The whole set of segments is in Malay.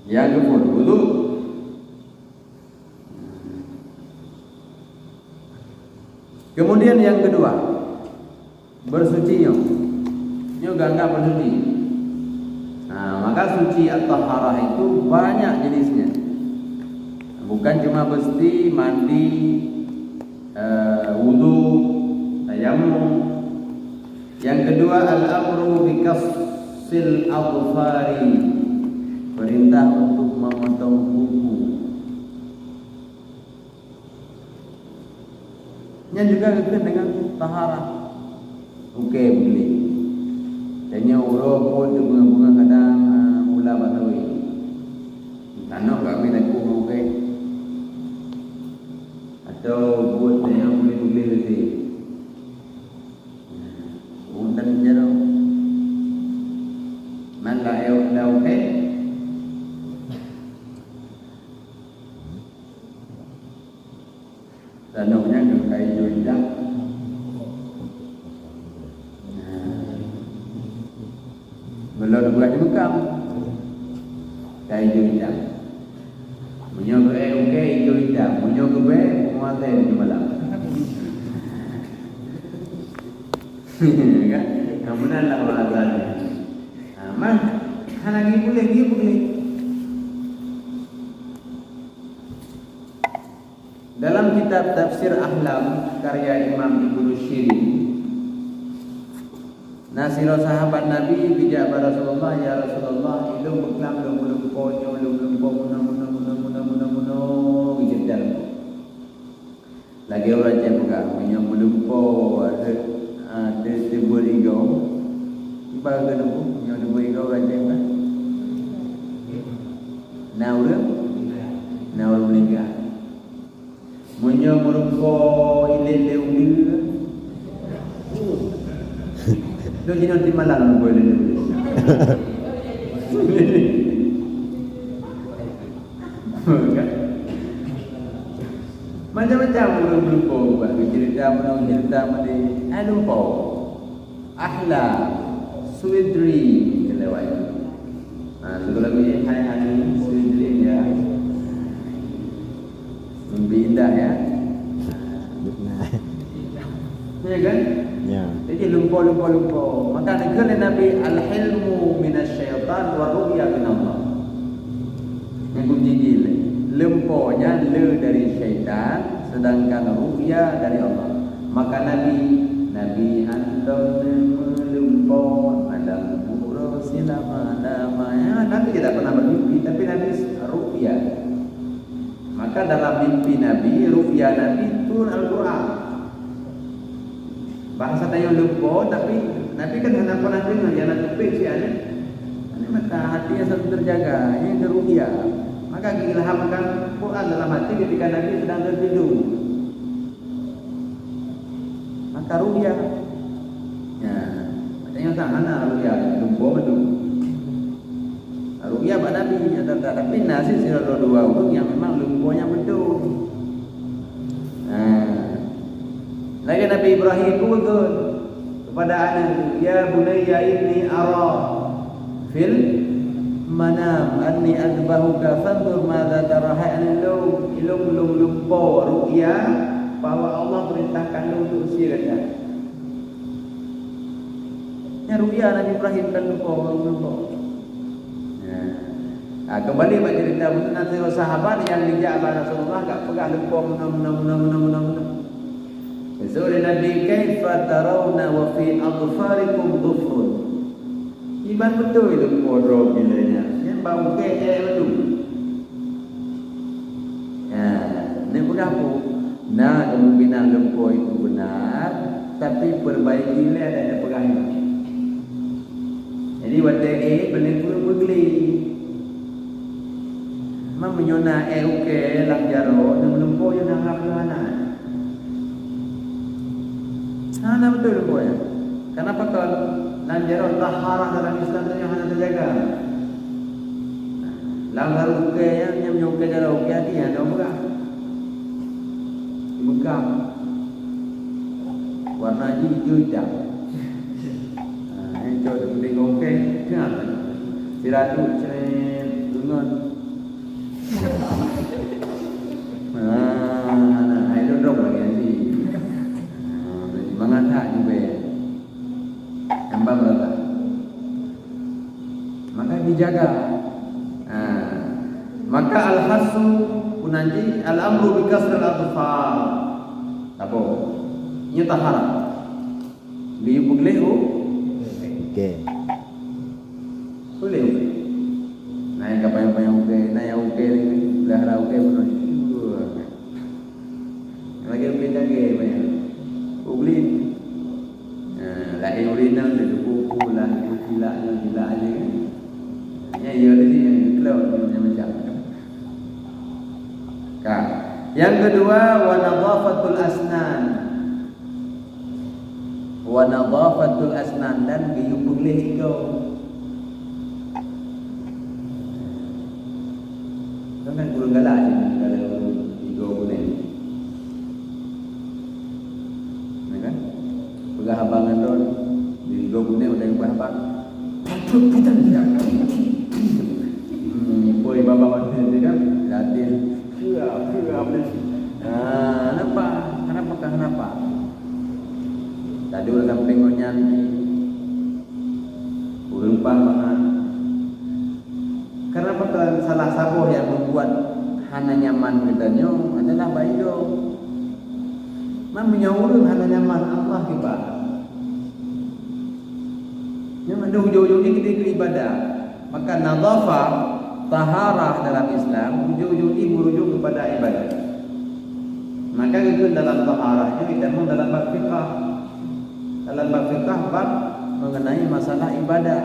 Yang kedua wudu. Kemudian yang kedua bersuci nyo gak bersuci. Nah, maka suci at-taharah itu banyak jenisnya. Bukan cuma mesti mandi, wudu, tayammum. Yang kedua al-amru bi qassil adfari, perintah untuk memotong kuku. Yang juga berkaitan dengan taharah. Oke, boleh. Tanya urut pun bunga-bunga kadang mula batawi. Tanah kami nak kuku okey. Atau buat yang boleh-boleh lagi. Untan jero. Mana dah okey. Tanahnya ke kayu hijau. Belum buat di Mekah kayu hijau. Punya ke okey hijau hijau. Punya ke muatai di malam. Kan? Kemudian lah bahasanya. Mah, lagi boleh. Dalam kitab Tafsir Ahlam karya Imam Ibnu Shirin, nasiro sahabat Nabi bijak pada Rasulullah, ya Rasulullah, ilmu beklam belum ponyo muna bijedal. Lagi orang yang buka punya melumpo ada tebur igau. Ibarat kan punya tebur igau orang yang kan. Naur meninggal. Punya melumpo ilele ulir. Lo jadi nanti malam boleh. Macam-macam lupa buat cerita mana lupa. Ahlam, sweet dream kelewat. Satu lagi hai sweet dream ya. Mimpi indah ya. Ya kan? Ya. Jadi lupa. Maka negara Nabi al-hilmu minasyaitan wa ru'ya min Allah. Yang kunci dia. Lemponya le dari syaitan, sedangkan ru'ya dari Allah. Maka Nabi antum melempo malam pura selama-lamanya. Nabi tidak pernah bermimpi, tapi Nabi ru'ya. Maka dalam mimpi Nabi, ru'ya Nabi turun Al-Quran. Bahasa tanya lempo, tapi Nabi kan tidak pernah dengar yang nak tepik siapa. Ini mata hatinya selalu terjaga. Ini ru'ya. Maka diilhamkan Quran dalam hati ketika Nabi sedang tertidur. Maka ru'ya. Ya, katanya tak mana ru'ya, lumpuh betul. Ru'ya pada Nabi yang tapi nasi sirah dua orang yang memang lumpuhnya betul. Lagi Nabi Ibrahim pun betul kepada anak, ya bunayya inni ara fil manam anni adbahuka fanzur madza tara. Ilum lumpo ru'ya bahwa Allah perintahkan lu untuk sirah. Ya ru'ya Nabi Ibrahim dan lumpo. Kembali pada cerita nanti sahabat yang dijak pada Rasulullah tak pegang lumpo muna. Rasul Nabi kaifa tarawna wa fi adfarikum dhufrun. Iban betul itu bodoh bilanya. Yang bau kayak betul. Ya, ini berapa? Nah, kemungkinan lempo itu benar, tapi perbaikilah ada pegangnya. Jadi wadai benar-benar begli. Menyona okey lang jaro dan lempo yang nak anak. Mana betul lempo ya? Kenapa kalau lanjaro taharah dalam Islam itu yang hanya terjaga? Langgar okey yang nyokey jaro okey hati ada berah. Bukan warna hijau hitam. Hijau itu penting okey. Kenapa? Siratu ceren dungon. Hai duduk lagi nanti. Semangat tak juga. Hamba berapa? Maka dijaga. Maka al-hasu punanji al-amru bi kasril atfal. Apa? Nya tahara. Bi bugleu. Okey. Boleh. Naik apa yang okey, naik okey ni. Dah okey pun. Lagi okey lagi banyak. Ugli. Lagi original tu buku lah, gila aja. Ya, dia tadi keluar macam. Kak. Yang kedua wa nadhafatul asnan. Wa nadhafatul asnan dan giyupung lehiko. Kan guru galak je kalau tiga bulan. Kan? Pegang habangan don di 2 bulan udah ubah habang. Kita tidak. Boy baba wanita dia kan latih. Kenapa? Tadi udah samping nyanyi. Lupa banget. Kenapa salah satu yang membuat hana nyaman katanya adalah bayo. Menyaurin hana nyaman Allah kita. Yang ada hujung-hujung ini kita ibadah. Maka nadhafa taharah dalam Islam hujung-hujung ini merujuk kepada ibadah. Maka itu dalam taharahnya kita dalam bab fiqh. Dalam bab fiqh bab mengenai masalah ibadah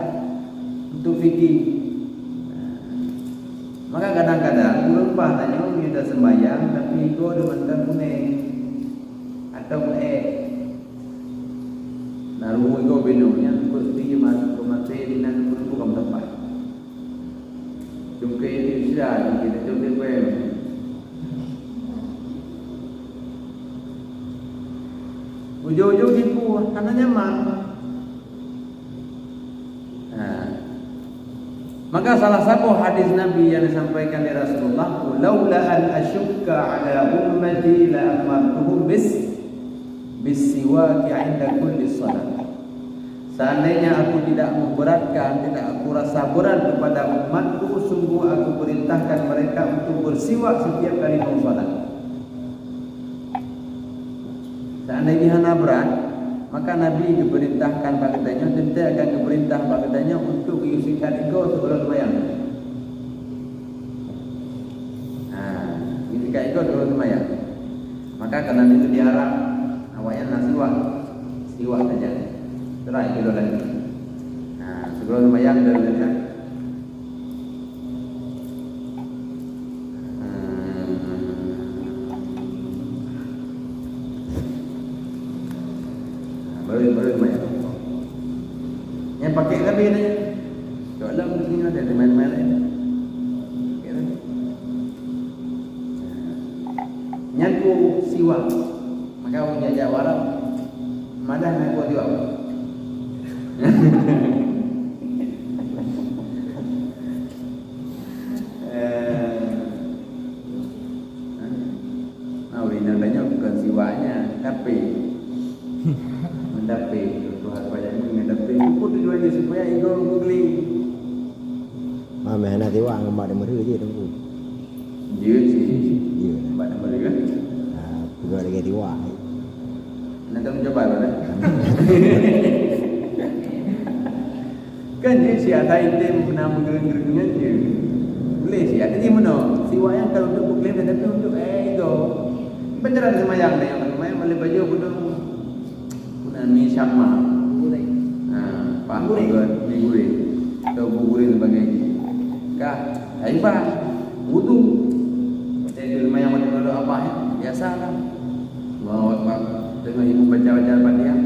untuk fikih. Maka kadang-kadang lupa tanya kita sembahyang tapi ego demen kuning atau naruh ego benonya pasti masuk mati di nan bukan tempat. Jumke ini sudah kita jumke pem. Ujung-ujung tipu, karena nyaman. Maka salah satu hadis Nabi yang disampaikan oleh Rasulullah, "Laula an asyukka ala ummati la amartuhum bis-siwak 'inda kulli shalah." Seandainya aku tidak memberatkan, tidak aku rasa berat kepada umatku, sungguh aku perintahkan mereka untuk bersiwak setiap kali mau salat. Seandainya hana berat, maka Nabi diperintahkan pakaiannya, tentu akan diperintah pakaiannya untuk diusikan ego sebelum sembahyang. Usikan ego sebelum sembahyang. Maka karena itu diharap awalnya siwak saja. Terai kilo lagi. Sebelum sembahyang dan lihat. Baru banyak. Yang pakai lebih ni. Dalam begini ada teman-teman lain. Nyaku siwak. Maka orang jajak waram. Madah nyaku siwak. Original banyak bukan siwaknya, tapi mendapat Tuhan banyak mendapat pun tujuannya supaya ego beli. Mama nak tengok gambar dia merah je tunggu. Dia sih. Gambar dia merah kan? Juga lagi tengok. Nak mencoba lah. Kan dia siap item pernah menggereng-gerengnya je. Boleh siap. Jadi mana? Siwak yang kalau untuk buklem tapi untuk ego. Penceran semayang ni yang semayang boleh baju pun mi sama boleh. Pak gurih, mi gurih. Atau gurih sebagainya. Kah, hebat. Wudu. Jadi semayang macam apa ya? Biasalah. Allahu Akbar. Dengan ibu baca-baca Al-Fatihah.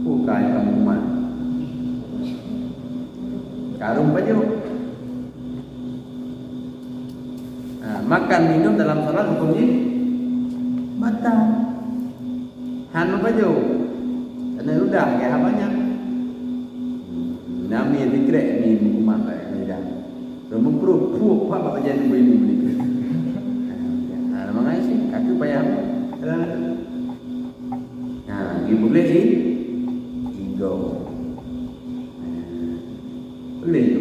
Bukan kamu umat. Karung baju. Makan minum dalam salat hukumnya batal. Hanu baju. Karena udah kayak banyak. Nami dikrek ni umat Dulu puak apa aja yang ini beli. Makanya sih aku payah. Nah, boleh sih. Ego. Boleh tu.